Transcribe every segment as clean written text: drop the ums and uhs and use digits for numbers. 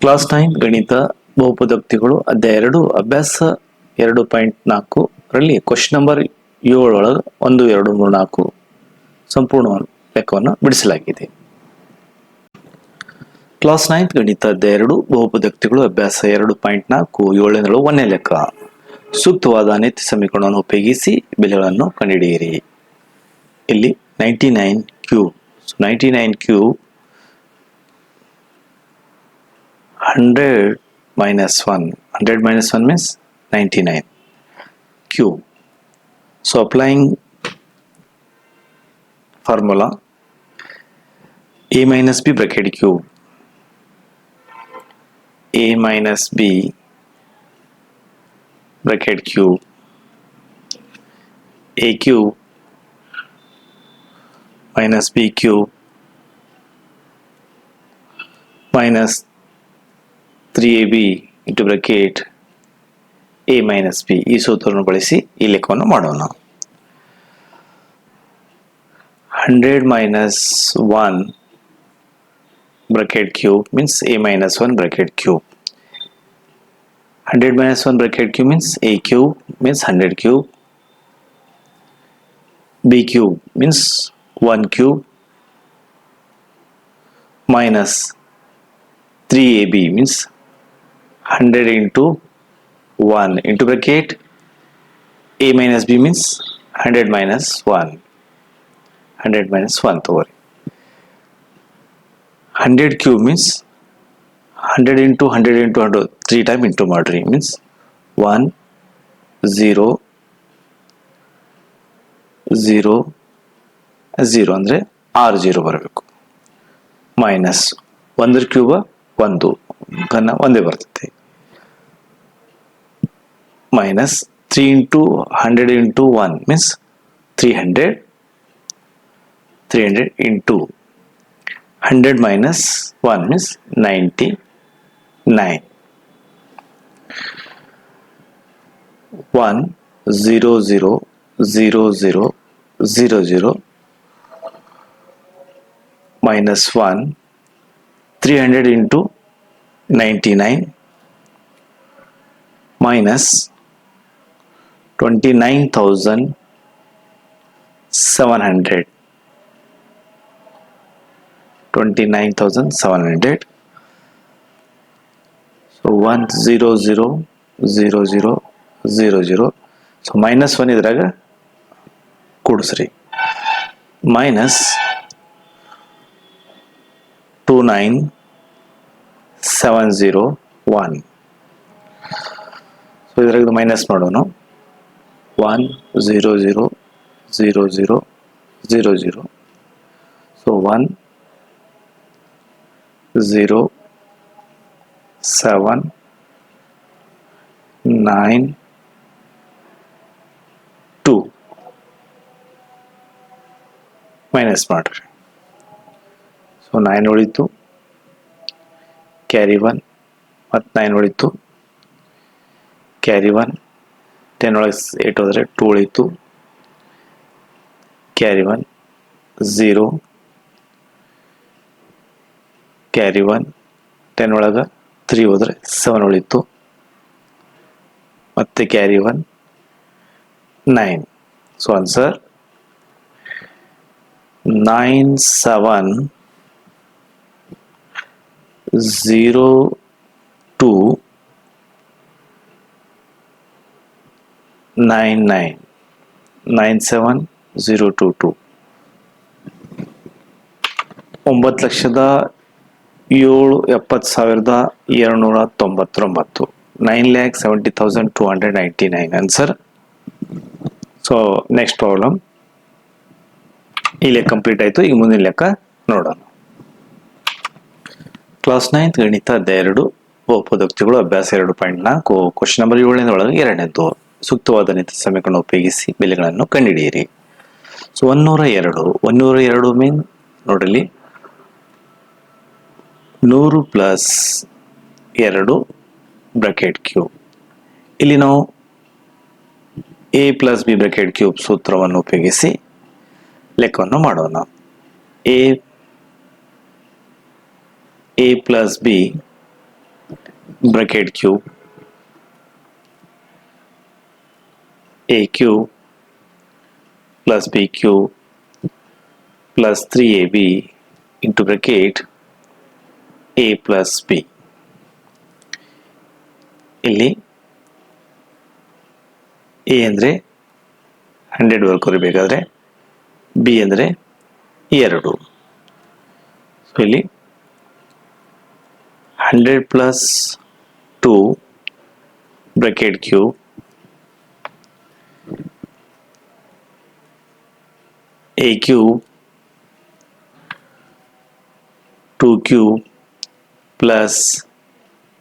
Class 9 ಗಣಿತ ಬಹುಪದೋಕ್ತಿಗಳು ಅಧ್ಯಾಯ 2 ಅಭ್ಯಾಸ 2.4 ರಲ್ಲಿ ಕ್ವೆಶ್ಚನ್ ನಂಬರ್ 7 ಒಳಗೆ 1 2 3 4 ಸಂಪೂರ್ಣ ಲೆಕ್ಕವನ್ನು ಬಿಡಿಸಲಾಗಿದೆ. ಕ್ಲಾಸ್ 9 ಗಣಿತ ಅಧ್ಯಾಯ 2 ಬಹುಪದೋಕ್ತಿಗಳು ಅಭ್ಯಾಸ 2.4 7 ಒಂದನೇ ಲೆಕ್ಕ. ಸೂಕ್ತವಾದ ಅನೈತಿ ಸಮೀಕರಣವನ್ನು ಉಪಯೋಗಿಸಿ ಬೆಲೆಗಳನ್ನು ಕಂಡುಹಿಡಿಯಿರಿ. ಇಲ್ಲಿ 99 cube 99 cube 100 minus 1 100 minus 1 means 99 cube. So applying formula a minus b bracket cube, a minus b bracket cube, a cube minus b cube minus 3ab into bracket a minus b. ಈ ಸೂತ್ರವನ್ನು ಬಳಸಿ ಈ ಲೆಕ್ಕವನ್ನು ಮಾಡೋಣ. 100 minus 1 bracket cube means a minus 1 bracket cube. 100 minus 1 bracket cube means a cube means 100 cube. B cube means 1 cube minus 3ab means 100 into 1 into bracket a minus b means 100 minus 1 100 minus 1 ತಗೋರಿ. 100 cube means 100 into 100 into 100 3 time into ಮಾಡ್ರಿ means 1 0 0 0 ಅಂದ್ರೆ 6 0 ಬರಬೇಕು minus 1 ಕ್ಯೂಬ 1 ಘನ ಒಂದೇ ಬರ್ತೈತೆ minus 3 into 100 into 1 means 300 300 into 100 minus 1 means 99 1 0 0 0 0 0 0 minus 1 300 into 99 minus 29,700 29,700. So 1 0 0 0 0 0 0. So minus 1 ಇದ್ರಾಗ ಕೂಡಿಸ್ರಿ minus 29,701. So ಇದ್ರಾಗ minus ಮಾಡೋಣ 1 0 0 0 0 0 0. ಸೊ 1 0 7 9 2 ಮೈನಸ್ ಮಾಡ್ರಿ. ಸೊ 9 ಉಳಿತು ಕ್ಯಾರಿ 1 ಮತ್ತು 9 ಉಳಿತು ಕ್ಯಾರಿ 1 10 ಒಳಗೆ 8 ಹೋದರೆ 2 ಉಳಿತು ಕ್ಯಾರಿ 1 0 ಕ್ಯಾರಿ 1 10 ಒಳಗೆ 3 ಹೋದರೆ 7 ಉಳಿತು ಮತ್ತೆ carry 1 9. So answer 97,022 9,70,299 9,70,299 answer. So next problem ಈ ಲೆಕ್ಕ ಕಂಪ್ಲೀಟ್ ಆಯಿತು. ಈಗ ಮುಂದಿನ ಲೆಕ್ಕ ನೋಡೋಣ. ಕ್ಲಾಸ್ 9 ಗಣಿತ ಅಧ್ಯಾಯ 2 ಬಹುಪದೋಕ್ತಿಗಳು ಅಭ್ಯಾಸ 2.4 ಕ್ವೆಶ್ಚನ್ ನಂಬರ್ 7 ಒಳಗೆ 2ನೇದು. ಸೂಕ್ತವಾದ ಅನೈತಿ ಸಮೀಕರಣ ಉಪಯೋಗಿಸಿ ಬೆಲೆಗಳನ್ನು ಕಂಡುಹಿಡಿಯಿರಿ. ಸೊ 102 ಮೀನ್ ನೋಡಲಿ 100 ಪ್ಲಸ್ 2 ಬ್ರಾಕೆಟ್ ಕ್ಯೂಬ್. ಇಲ್ಲಿ ನಾವು a plus B bracket cube ಸೂತ್ರವನ್ನು ಉಪಯೋಗಿಸಿ ಲೆಕ್ಕವನ್ನು ಮಾಡೋಣ. a plus b bracket cube a cube plus b cube plus 3ab into bracket a plus b. ಇಲ್ಲಿ a ಅಂದರೆ 100 ವರ್ಗು ಬರಬೇಕಾದ್ರೆ b ಅಂದರೆ 2. ಸೊ ಇಲ್ಲಿ 100 plus 2 bracket cube a cube 2 cube plus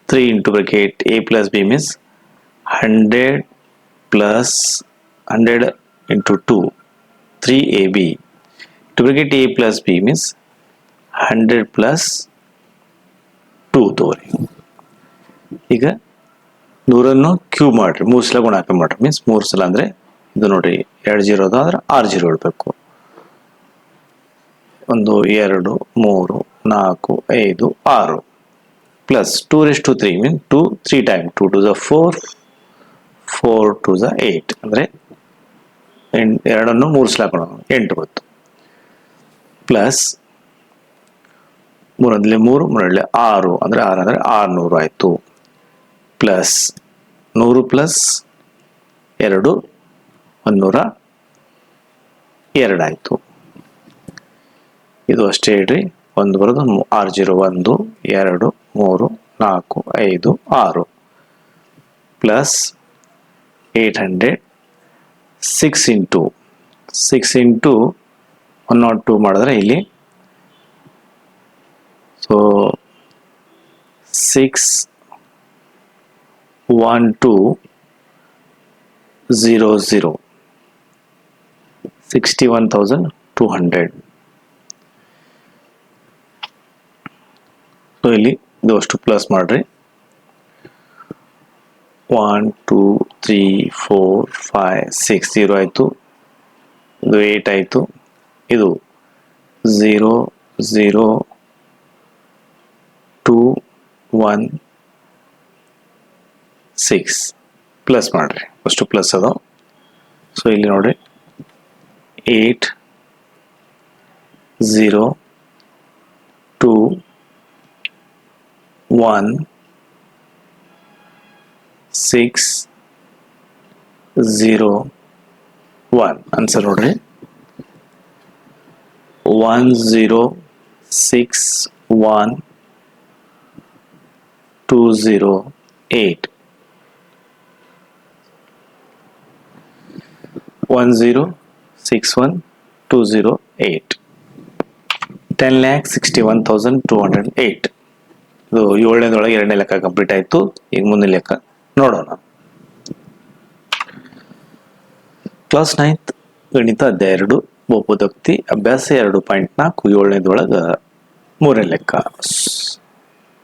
3 into bracket a plus b means 100 plus 100 into 2 3ab to bracket a plus b means 100 plus 2 ತೋರಿ. ಈಗ 100 cube ಮಾಡ್ರಿ, 3 ಸಲ ಗುಣಾಕಾರ ಮಾಡ್ರಿ. ಮೀನ್ಸ್ 3 ಸಲ ಅಂದ್ರೆ ಇದು ನೋಡ್ರಿ 2 0 ಅದಾದ್ರೆ 6 0 ಇಡಬೇಕು. 1 2 3 4 5 6 plus 2 raised to 3 means 2 3 times 2 to the 4 4 to the 8 ಅಂದ್ರೆ 2 3 ಸಲ ಹಾಕೋಣ 8 ಬತ್ತು. ಪ್ಲಸ್ 3 3 3 6 ಅಂದ್ರೆ 6 ಅಂದ್ರೆ 600 ಆಯ್ತು. ಪ್ಲಸ್ 100 ಪ್ಲಸ್ 2 102 ಆಯ್ತು. ಇದು ಅಷ್ಟೇ ಇಡ್ರಿ. 1 ಬರೋದು 6 0 1 2 3 4 5 6 ಪ್ಲಸ್ 800 6 into 102 ಮಾಡಿದ್ರೆ ಇಲ್ಲಿ ಸೊ 6 1 2 0 0 61,200. ಸೊ ಇಲ್ಲಿ ಇದು ಅಷ್ಟು ಪ್ಲಸ್ ಮಾಡ್ರಿ. 1 2 3 4 5 6 0 ಆಯಿತು. ಇದು 8 ಆಯಿತು. ಇದು 0 0 2 1 6 ಪ್ಲಸ್ ಮಾಡ್ರಿ. ಅಷ್ಟು ಪ್ಲಸ್ ಅದು. ಸೊ ಇಲ್ಲಿ ನೋಡ್ರಿ 8 0 2 1 6 0 1 ಆನ್ಸರ್ ನೋಡ್ರಿ 1061 208 1061 208 10,61,208. ಇದು 7ನೇದೊಳಗೆ 2ನೇ ಲೆಕ್ಕ ಕಂಪ್ಲೀಟ್ ಆಯಿತು. ಈಗ ಮುಂದಿನ ಲೆಕ್ಕ ನೋಡೋಣ. ಕ್ಲಾಸ್ 9th ಗಣಿತ ಅಧ್ಯಾಯ 2 ಬಹುಪದೋಕ್ತಿ ಅಭ್ಯಾಸ 2.4 7ನೇದೊಳಗೆ 3ನೇ ಲೆಕ್ಕ.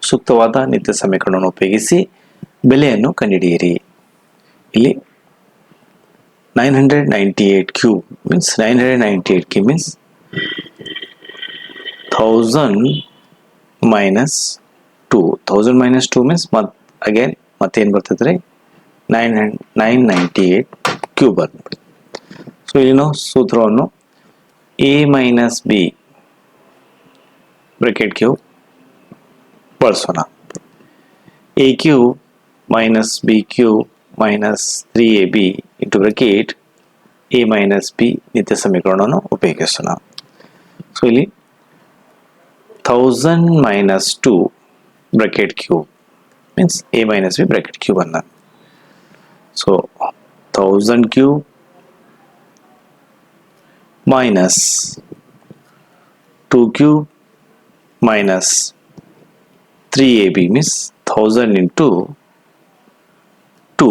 ಸೂಕ್ತವಾದ ನಿತ್ಯ ಸಮೀಕರಣವನ್ನು ಉಪಯೋಗಿಸಿ ಬೆಲೆಯನ್ನು ಕಂಡುಹಿಡಿಯಿರಿ. ಇಲ್ಲಿ 998 cube means 998 cube means 1000 minus 2. 1000 minus 2 means again ಮತ್ತೇನು ಬರ್ತೈತ್ರಿ 998 ಕ್ಯೂಬ್ ಬರ್ತದೆ. ಸೊ ಇಲ್ಲಿ ನಾವು ಸೂತ್ರವನ್ನು a minus b bracket cube ಬಳಸೋಣ. a cube minus b cube minus 3ab into bracket a minus b ನಿತ್ಯ ಸಮೀಕರಣವನ್ನು ಉಪಯೋಗಿಸೋಣ. ಸೊ ಇಲ್ಲಿ 1000 minus 2 bracket cube means a minus b bracket cube ಅನ್ನ. So 1000 cube minus 2 cube minus 3ab means 1000 into 2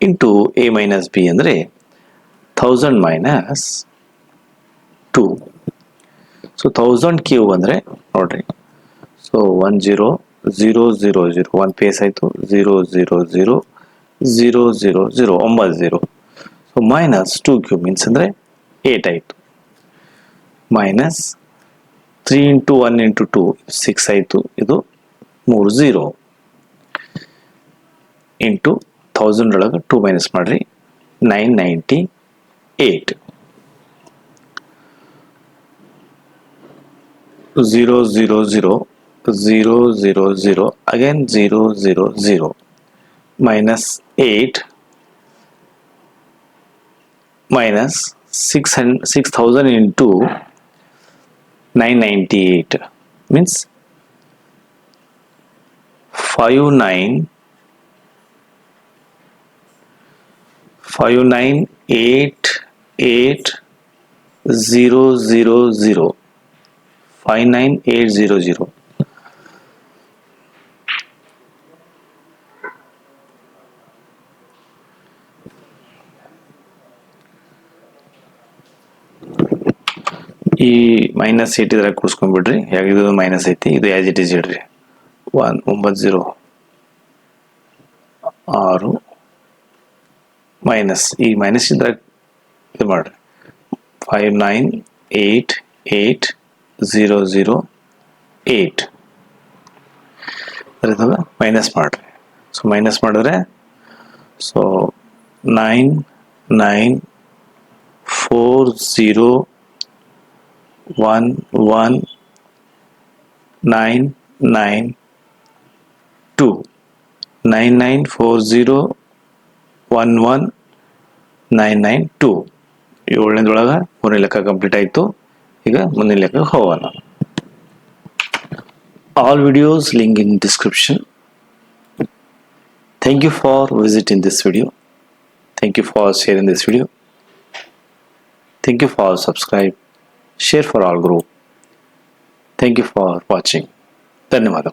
into a minus b ಅಂದ್ರೆ 1000 minus 2. So 1000 cube ಅಂದರೆ ನೋಡ್ರಿ so 10 0 0 0 1 phase ಆಯಿತು 0 0 0 0 0 0 9 0. So minus 2 cube means ಅಂದರೆ 8 ಆಯಿತು. Minus 3 into 1 into 2 6 ಆಯಿತು. ಇದು 3 0. Into 1000 ಒಳಗೆ 2 ಮೈನಸ್ ಮಾಡಿರಿ 998 0 0 0 0 0 0 again 0 0 0 minus 8 minus 6000 into 998 means 59800 59800 ಈ ಮೈನಸ್ 8 ಇದ್ರಾಗ ಕೂಡಿಸ್ಕೊಂಡ್ಬಿಡ್ರಿ. ಯಾಕಿದು ಮೈನಸ್ ಐತಿ, ಇದು ಆಸ್ ಇಟ್ ಈಸ್ ಇಡ್ರಿ. 1906 ಮೈನಸ್ ಈ ಮೈನಸ್ ಇದ್ರಾಗ ಇದು ಮಾಡ್ರಿ 5988008 ಅದ್ರದಾಗ ಮೈನಸ್ ಮಾಡ್ರಿ. ಸೊ ಮೈನಸ್ ಮಾಡಿದ್ರೆ ಸೊ 9940119992 9940119992 ಏಳನೇದೊಳಗೆ ಮೂರನೇ ಲೆಕ್ಕ ಕಂಪ್ಲೀಟ್ ಆಯಿತು. ಈಗ ಮುಂದಿನ ಲೆಕ್ಕ ಹೋಗೋಣ. All videos link in description. Thank you for visiting this video. Thank you for sharing this video. Thank you for subscribe. Share for all group. Thank you for watching. ಧನ್ಯವಾದ.